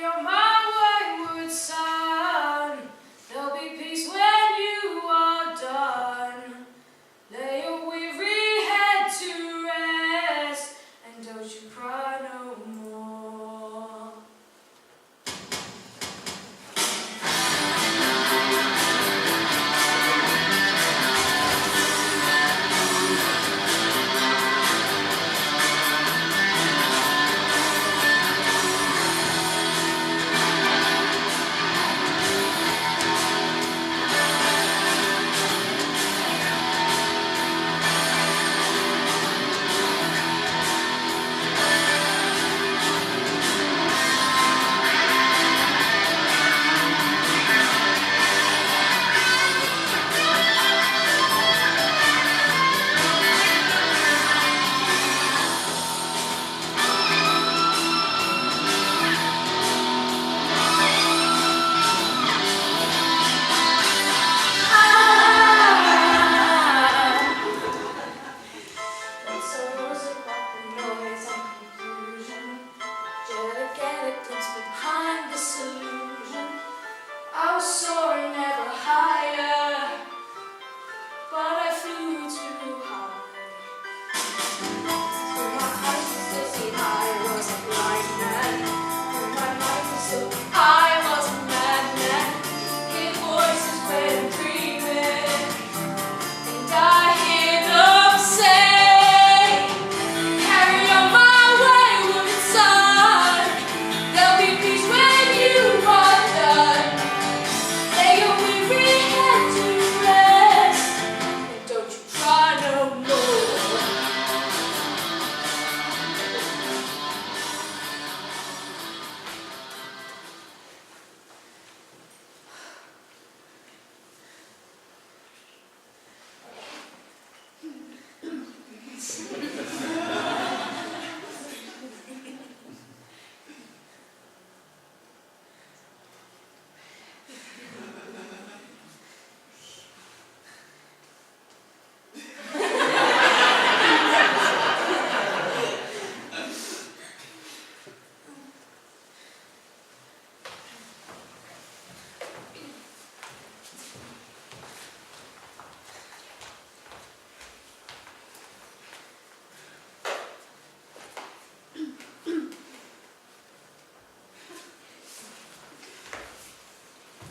you're my wayward son. There'll be peace when you are done. Lay your weary head to rest, and don't you cry no more.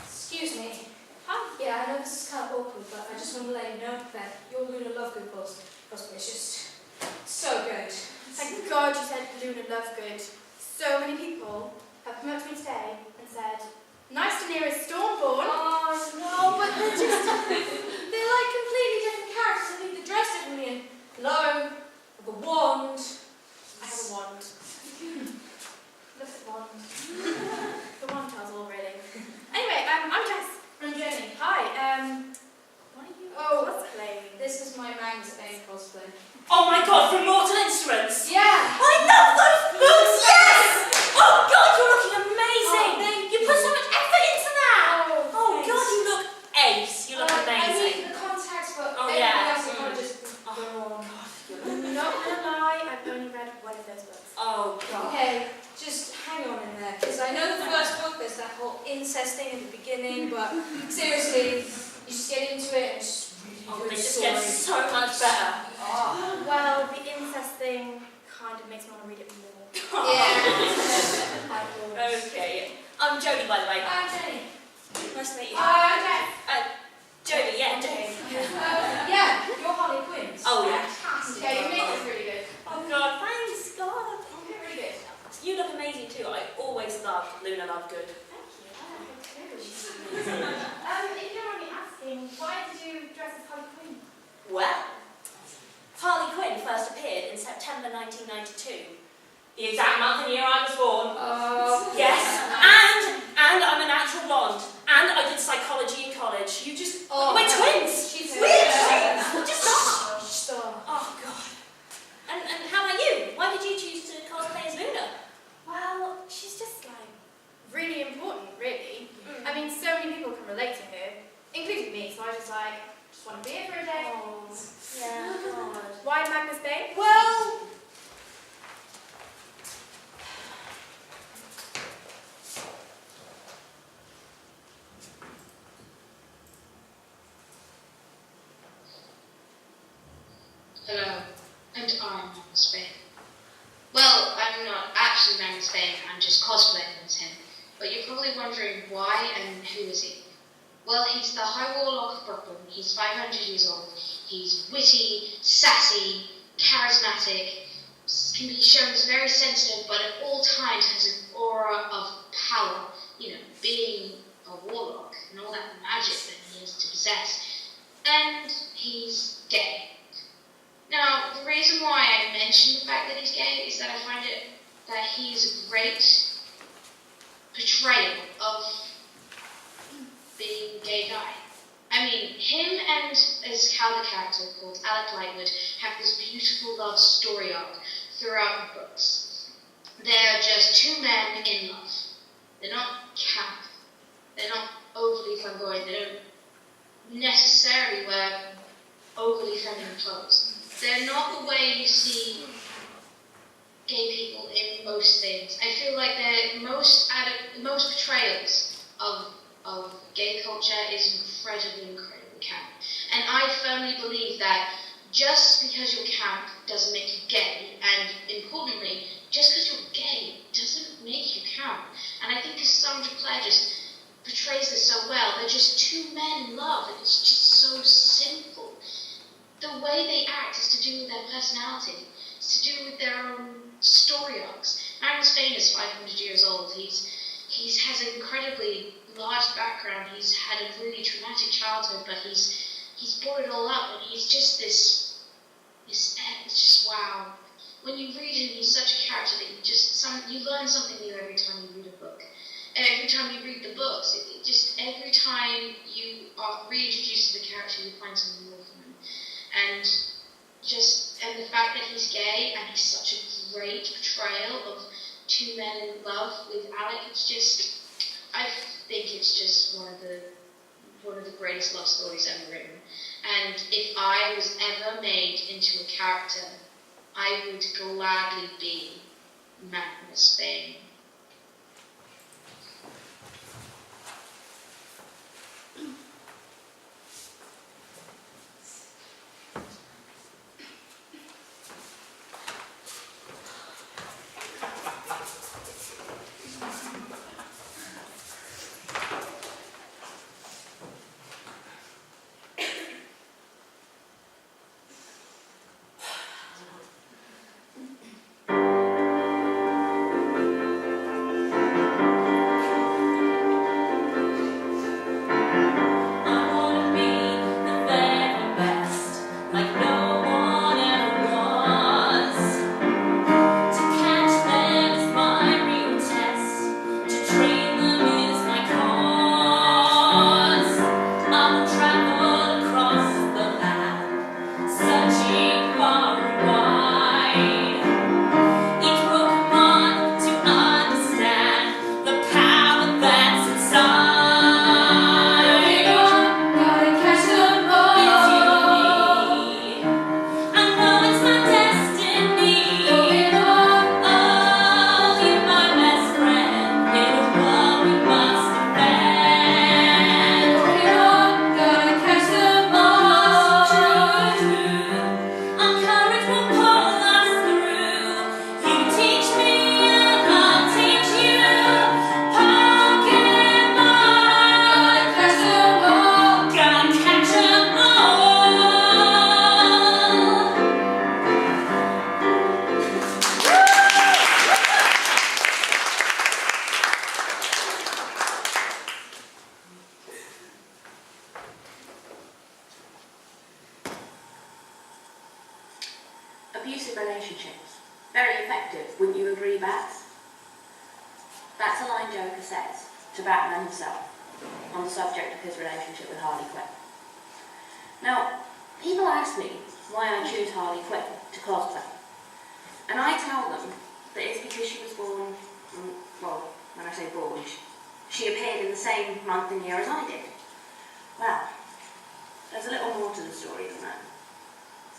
Excuse me. Hi. Yeah, I know this is kind of awkward, but I just want to let you know that your Lunar Lovegood cosplay is just so good. Thank God you said Lunar Lovegood. So many people have come up to me today and said, nice to hear a Stormborn. Oh, no, but they're just... they're like completely different characters. I think they're dressed differently. And Hello, with a wand. I have a wand. Look at the wand. The wand tells all, really. Anyway, I'm Jess. I'm Jenny. Hi. What are you cosplaying? This is my Man's A cosplay. Oh my God, from Mortal Instruments! Yeah! I love those books! Yes! Oh God, you're looking amazing! Oh, thank you put so much effort into that! Oh thanks. God, you look ace! You look I amazing! need the contacts, but Oh, everything yeah. else is kind of just Oh wrong. God, you look... I'm not gonna lie, I've only read one of those books. Oh God. Okay, just hang on in there, because I know the first book, there's that whole incest thing at the beginning, but seriously, you just get into it and just really Oh, good they just story. get so much better. Oh. Well, the incest thing kind of makes me want to read it more. Yeah. Okay. I'm Jodie, by the way. Hi, Jenny. Nice to meet you. Okay. Jodie, yeah, Jodie. Yeah, you're Harley Quinn. Oh, yeah. Fantastic. Yeah, your makeup is really good. Oh God, thanks, God. You're really good. You look amazing too. I always loved Lunar Lovegood. Thank you. If you don't mind me asking, why did you dress as Harley Quinn? Well, Harley Quinn first appeared in September 1992, the exact month and year I was born. Yes, and I'm a natural blonde, and I did psychology in college. We're twins. She's We're twins. Just stop. Stop. Oh God. And how about you? Why did you choose to cosplay as Luna? Well, she's just like really important, really. I mean, so many people can relate to her, including me, so I was just like, just want to be here for a day. Yeah. God. Why Magnus Bay? Well, I'm Magnus Bane. Well, I'm not actually Magnus Bane, I'm just cosplaying as him. But you're probably wondering why and who is he? Well, he's the High Warlock of Brooklyn. He's 500 years old. He's witty, sassy, charismatic, can be shown as very sensitive, but at all times has an aura of power. You know, being a warlock and all that magic that he has to possess. And he's gay. Now, the reason why I mention the fact that he's gay is that I find it that he is a great portrayal of being a gay guy. I mean, him and his character called Alec Lightwood have this beautiful love story arc throughout the books. They're just two men in love. They're not camp. They're not overly flamboyant. They don't necessarily wear overly feminine clothes. They're not the way you see gay people in most things. I feel like most portrayals of gay culture is incredibly camp. And I firmly believe that just because you're camp doesn't make you gay, and importantly, just because you're gay doesn't make you camp. And I think Cassandra Clare just portrays this so well. They're just two men in love, and it's just so simple. The way they act is to do with their personality. It's to do with their own story arcs. Magnus Bane is 500 years old. He has an incredibly large background. He's had a really traumatic childhood, but he's brought it all up, and he's just this. It's just wow. When you read him, he's such a character that you learn something new every time you read a book. And every time you read the books, every time you are reintroduced to the character, you find something more from him. And the fact that he's gay and he's such a great portrayal of two men in love with Alec, I think it's just one of the greatest love stories ever written. And if I was ever made into a character, I would gladly be Magnus Bane. Abusive relationships. Very effective, wouldn't you agree, Bats? That's a line Joker says to Batman himself on the subject of his relationship with Harley Quinn. Now, people ask me why I choose Harley Quinn to cosplay, and I tell them that it's because she was born, well, when I say born, she appeared in the same month and year as I did. Well, there's a little more to the story than that.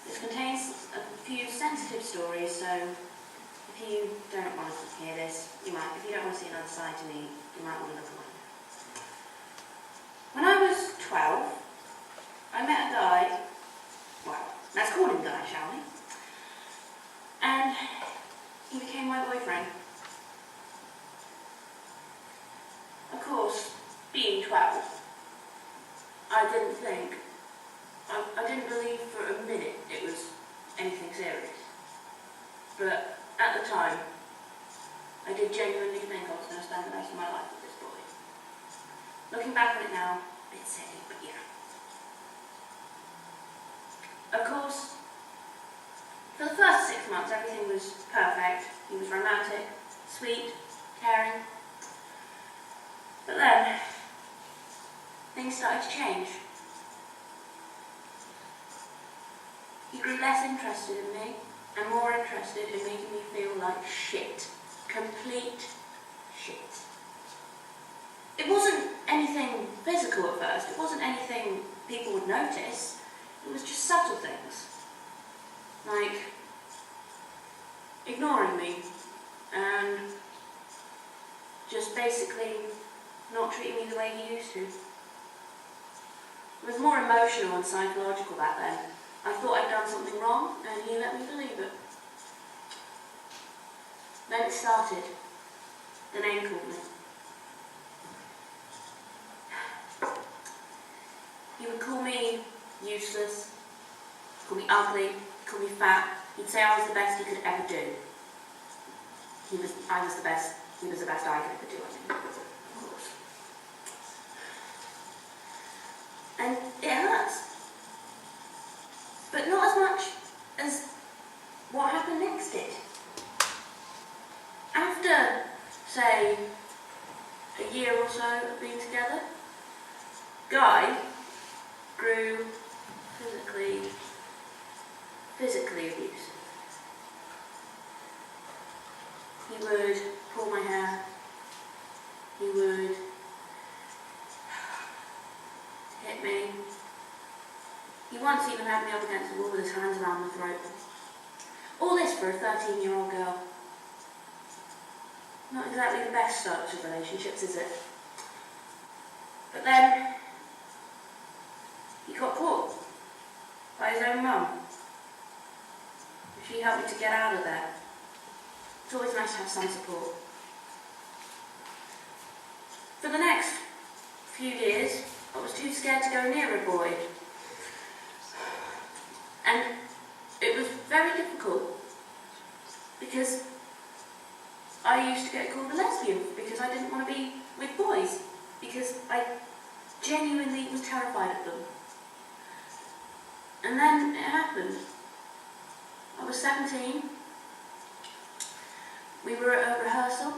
This contains a few sensitive stories, so if you don't want to hear this, if you don't want to see another side to me, you might want to look away. When I was 12, I met a guy, well, let's call him Guy, shall we? Of course, being 12, I didn't believe for a minute it was anything serious. But at the time, I did genuinely think I was going to spend the rest of my life with this boy. Looking back on it now, a bit silly, but yeah. Of course, for the first 6 months, everything was perfect. He was romantic, sweet, caring. But then, things started to change. He grew less interested in me and more interested in making me feel like shit. Complete shit. It wasn't anything physical at first. It wasn't anything people would notice. It was just subtle things. Like ignoring me and just basically not treating me the way he used to. It was more emotional and psychological back then. I thought I'd done something wrong and he let me believe it. Then it started. The name called me. He would call me useless, call me ugly, call me fat. He'd say I was the best he could ever do. He was the best I could ever do, I think, of course. And it hurts. But not as much as what happened next did. After, say, a year or so of being together, Guy grew physically abusive. He would pull my hair. He would hit me. He once even had me up against the wall with his hands around my throat. All this for a 13-year-old girl. Not exactly the best start to relationships, is it? But then, he got caught by his own mum. She helped me to get out of there. It's always nice to have some support. For the next few years, I was too scared to go near a boy. And it was very difficult because I used to get called a lesbian because I didn't want to be with boys, because I genuinely was terrified of them. And then it happened. I was 17. We were at a rehearsal